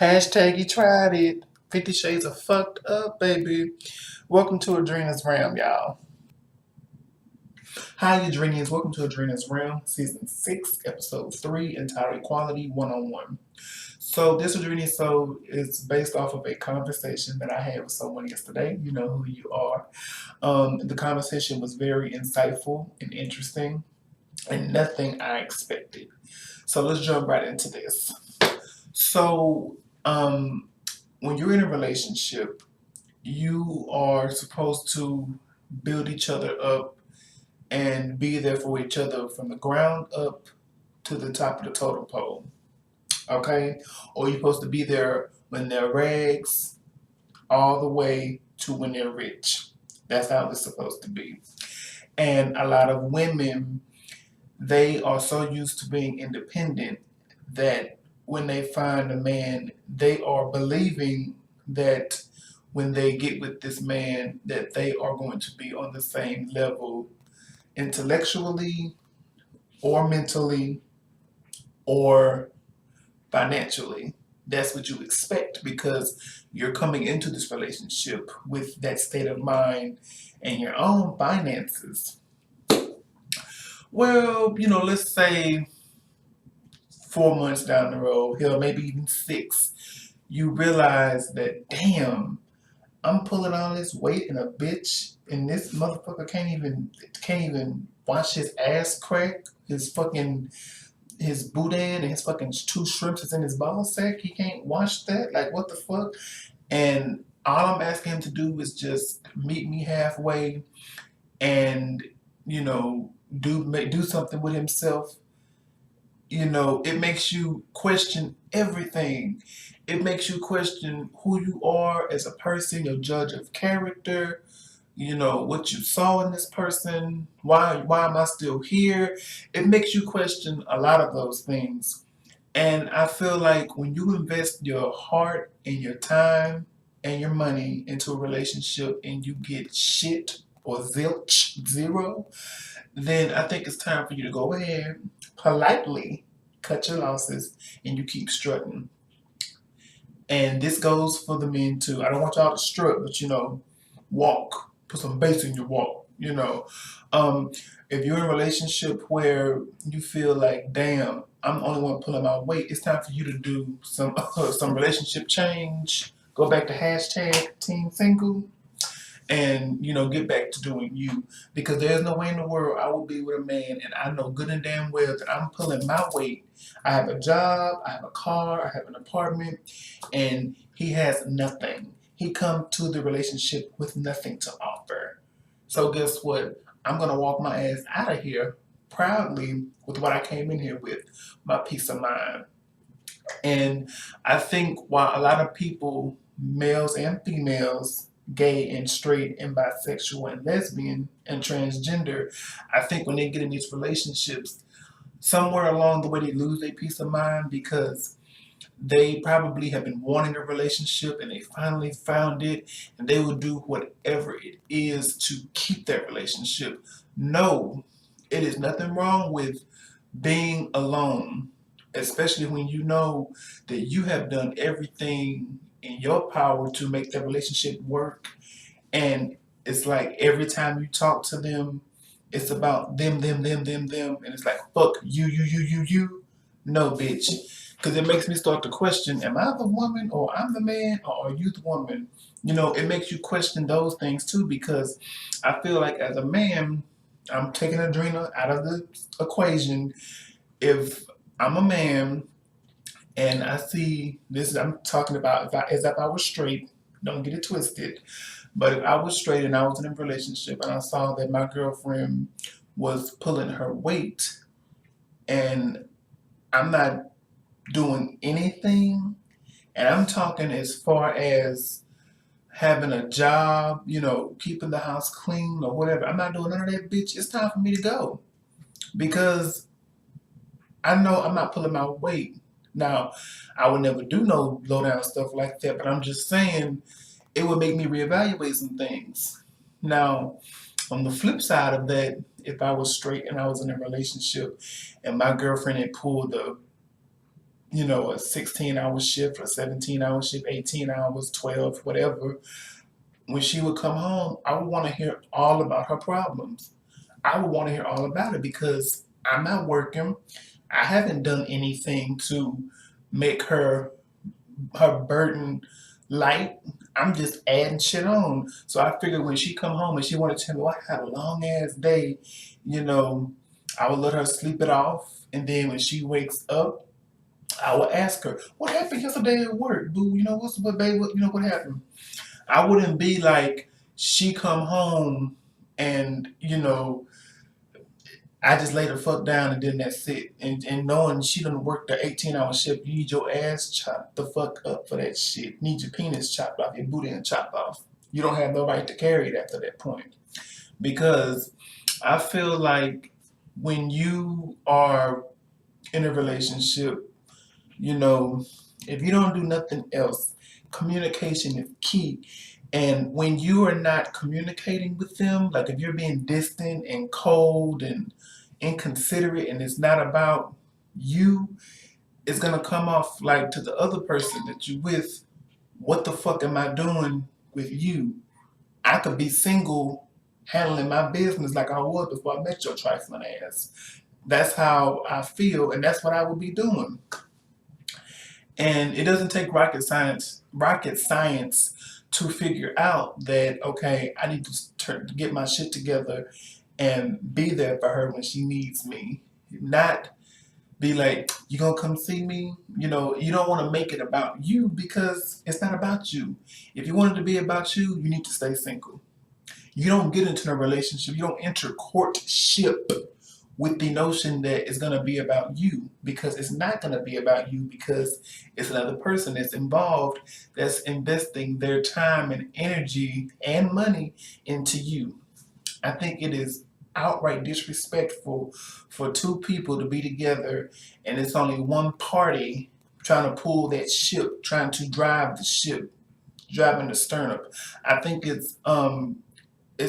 Hashtag you tried it. 50 Shades of Fucked Up, baby. Welcome to Adrina's Realm, y'all. Hi, Adrenians. Welcome to Adrina's Realm, Season 6, Episode 3, entitled Equality One-on-One. So, this Adrena show is based off of a conversation that I had with someone yesterday. You know who you are. The conversation was very insightful and interesting, and nothing I expected. So, let's jump right into this. So, um, when you're in a relationship, you are supposed to build each other up and be there for each other from the ground up to the top of the totem pole. Okay? Or you're supposed to be there when they're rags all the way to when they're rich. That's how it's supposed to be. And a lot of women, they are so used to being independent that when they find a man, they are believing that when they get with this man, that they are going to be on the same level intellectually or mentally or financially. That's what you expect because you're coming into this relationship with that state of mind and your own finances. Well, let's say 4 months down the road, hell, maybe even six, you realize that, damn, I'm pulling all this weight in a bitch, and this motherfucker can't even wash his ass crack. His boudin and his fucking two shrimps is in his ball sack. He can't wash that. Like, what the fuck? And all I'm asking him to do is just meet me halfway and do something with himself. It makes you question everything. It makes you question who you are as a person, your judge of character, what you saw in this person, why am I still here? It makes you question a lot of those things. And I feel like when you invest your heart and your time and your money into a relationship and you get shit or zilch, zero, then I think it's time for you to go ahead, politely cut your losses, and you keep strutting. And this goes for the men too. I don't want y'all to strut, but walk. Put some bass in your walk. Um, if you're in a relationship where you feel like, damn, I'm the only one pulling my weight, it's time for you to do some relationship change. Go back to hashtag team single and get back to doing you, because there's no way in the world I will be with a man and I know good and damn well that I'm pulling my weight. I have a job, I have a car, I have an apartment, and he has nothing. He come to the relationship with nothing to offer. So guess what? I'm gonna walk my ass out of here proudly with what I came in here with, my peace of mind. And I think while a lot of people, males and females, gay and straight and bisexual and lesbian and transgender, I think when they get in these relationships, somewhere along the way they lose their peace of mind because they probably have been wanting a relationship and they finally found it, and they will do whatever it is to keep that relationship. No, it is nothing wrong with being alone, especially when you know that you have done everything in your power to make that relationship work. And it's like every time you talk to them, it's about them. And it's like, fuck you. No, bitch. Because it makes me start to question, am I the woman or I'm the man or are you the woman? It makes you question those things too, because I feel like as a man, I'm taking Adrena out of the equation. If I'm a man and I see this, I'm talking about as if I was straight, don't get it twisted. But if I was straight and I was in a relationship and I saw that my girlfriend was pulling her weight and I'm not doing anything, and I'm talking as far as having a job, keeping the house clean or whatever, I'm not doing none of that, bitch. It's time for me to go because I know I'm not pulling my weight. Now, I would never do no low down stuff like that, but I'm just saying it would make me reevaluate some things. Now, on the flip side of that, if I was straight and I was in a relationship and my girlfriend had pulled a 16-hour shift, a 17-hour shift, 18 hours, 12, whatever. When she would come home, I would want to hear all about her problems. I would want to hear all about it because I'm not working. I haven't done anything to make her burden light. I'm just adding shit on. So I figured when she come home and she wanted to tell me, well, I had a long ass day, you know, I would let her sleep it off. And then when she wakes up, I would ask her, what happened yesterday at work? Boo, what babe, what happened? I wouldn't be like, she come home and, I just lay the fuck down and then that's it. And knowing she done worked the 18-hour shift, you need your ass chopped the fuck up for that shit. You need your penis chopped off, your booty and chopped off. You don't have no right to carry it after that point. Because I feel like when you are in a relationship, if you don't do nothing else, communication is key. And when you are not communicating with them, like if you're being distant and cold and inconsiderate and it's not about you, it's gonna come off like to the other person that you're with, what the fuck am I doing with you? I could be single handling my business like I was before I met your trifling ass. That's how I feel and that's what I would be doing. And it doesn't take rocket science to figure out that, okay, I need to get my shit together and be there for her when she needs me. Not be like, you gonna come see me? You don't want to make it about you because it's not about you. If you want it to be about you, you need to stay single. You don't get into a relationship, you don't enter courtship with the notion that it's going to be about you, because it's not going to be about you, because it's another person that's involved that's investing their time and energy and money into you. I think it is outright disrespectful for two people to be together and it's only one party trying to pull that ship, trying to drive the ship, driving the stern. I think it's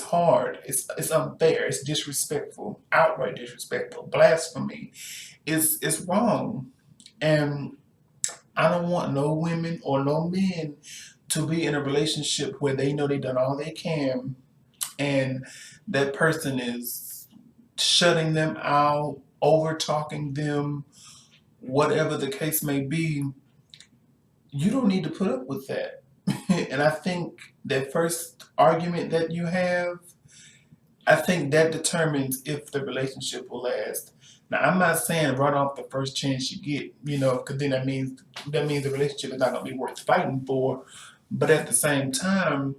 hard. It's unfair. It's disrespectful. Outright disrespectful. Blasphemy. It's wrong. And I don't want no women or no men to be in a relationship where they know they done all they can and that person is shutting them out, over talking them, whatever the case may be. You don't need to put up with that. And I think that first argument that you have, I think that determines if the relationship will last. Now, I'm not saying run off the first chance you get, because then that means the relationship is not going to be worth fighting for. But at the same time,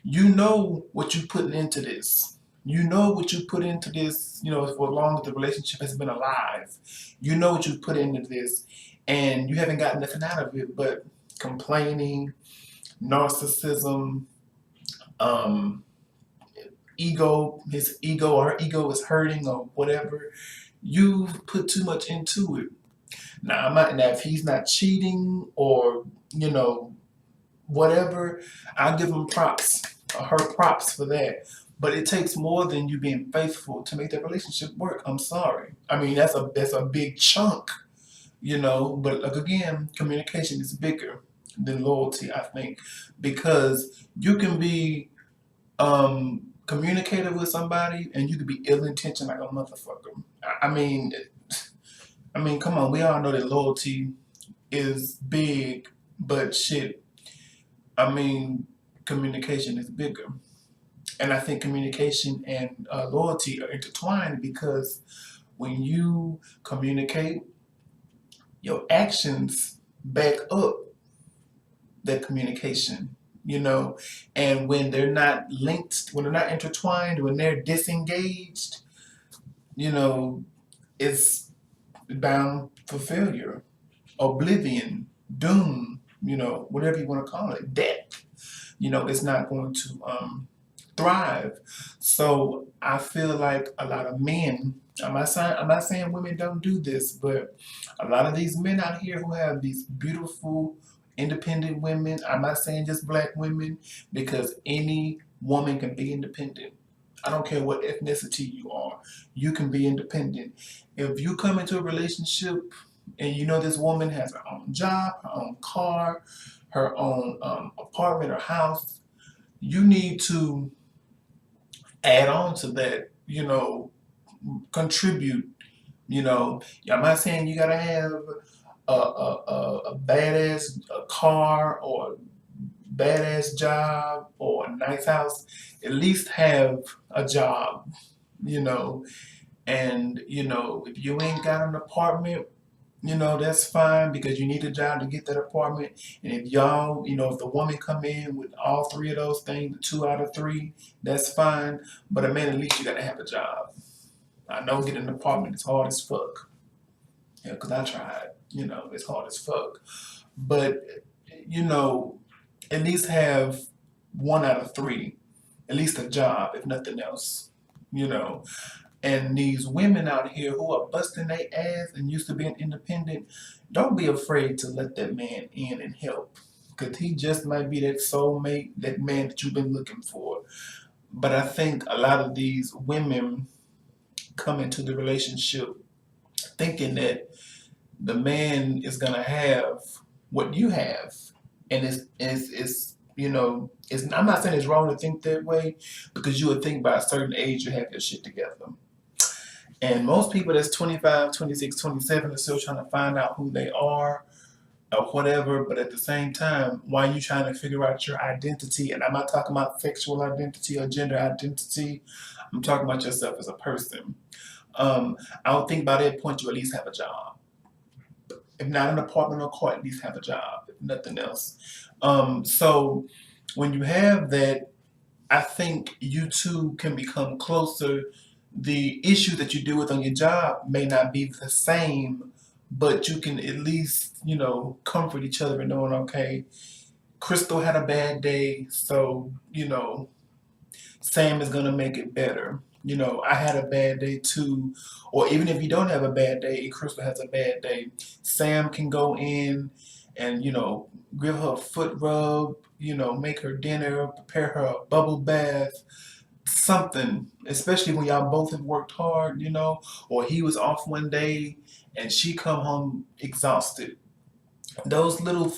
you know what you're putting into this. You know what you put into this, for as long as the relationship has been alive. You know what you put into this, and you haven't gotten nothing out of it but complaining, narcissism, um, his ego or her ego is hurting or whatever. You put too much into it. Now, if he's not cheating or, whatever, I'll give him props, or her props for that. But it takes more than you being faithful to make that relationship work. I'm sorry. I mean, that's a big chunk, But like again, communication is bigger than loyalty, I think, because you can be communicative with somebody and you could be ill-intentioned like a motherfucker. I mean, come on, we all know that loyalty is big, but shit, communication is bigger. And I think communication and loyalty are intertwined because when you communicate, your actions back up that communication, and when they're not linked, when they're not intertwined, when they're disengaged, it's bound for failure, oblivion, doom, whatever you want to call it, death. It's not going to thrive. So I feel like a lot of men, I'm not saying women don't do this, but a lot of these men out here who have these beautiful, independent women, I'm not saying just black women, because any woman can be independent. I don't care what ethnicity you are. You can be independent. If you come into a relationship and you know this woman has her own job, her own car, her own apartment or house, you need to add on to that, contribute. I'm not saying you gotta have a badass car or badass job or a nice house. At least have a job, you know. And if you ain't got an apartment, that's fine because you need a job to get that apartment. And if y'all, if the woman come in with all three of those things, 2 out of 3, that's fine. But a man, at least you gotta have a job. I know getting an apartment is hard as fuck. Yeah, because I tried. It's hard as fuck. But, you know, at least have 1 out of 3, at least a job, if nothing else. You know, and these women out here who are busting their ass and used to being independent, don't be afraid to let that man in and help. Because he just might be that soulmate, that man that you've been looking for. But I think a lot of these women come into the relationship thinking that the man is going to have what you have. And I'm not saying it's wrong to think that way because you would think by a certain age you have your shit together. And most people that's 25, 26, 27 are still trying to find out who they are or whatever. But at the same time, why are you trying to figure out your identity? And I'm not talking about sexual identity or gender identity. I'm talking about yourself as a person. I would think by that point you at least have a job. If not an apartment or car, at least have a job, if nothing else. So when you have that, I think you two can become closer. The issue that you deal with on your job may not be the same, but you can at least, comfort each other and knowing, okay, Crystal had a bad day, so, Sam is going to make it better. I had a bad day too. Or even if you don't have a bad day, Crystal has a bad day, Sam can go in and, give her a foot rub, make her dinner, prepare her a bubble bath, something, especially when y'all both have worked hard, or he was off one day and she come home exhausted. Those little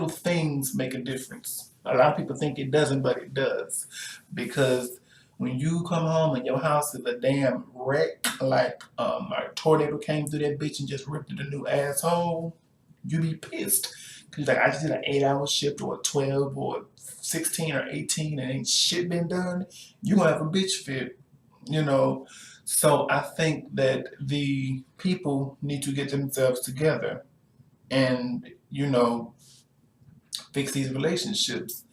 things make a difference. A lot of people think it doesn't, but it does. Because when you come home and your house is a damn wreck, like a tornado came through that bitch and just ripped it a new asshole, you be pissed. Cause like I just did an 8-hour shift or a 12 or 16 or 18 and ain't shit been done, you gonna have a bitch fit, So I think that the people need to get themselves together and, fix these relationships.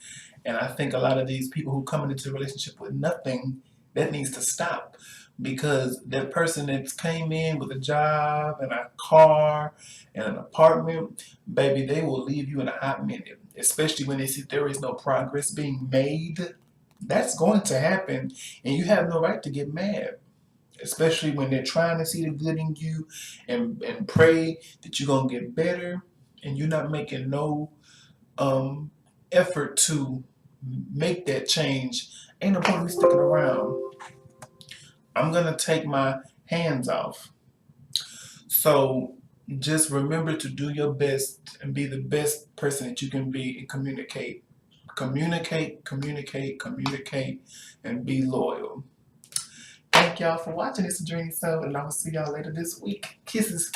And I think a lot of these people who come into a relationship with nothing, that needs to stop. Because that person that came in with a job and a car and an apartment, baby, they will leave you in a hot minute. Especially when they see there is no progress being made. That's going to happen. And you have no right to get mad. Especially when they're trying to see the good in you and pray that you're going to get better. And you're not making no effort to make that change. Ain't no point in me sticking around. I'm gonna take my hands off. So just remember to do your best and be the best person that you can be and communicate. Communicate, communicate, communicate, and be loyal. Thank y'all for watching this Adrina show, and I will see y'all later this week. Kisses.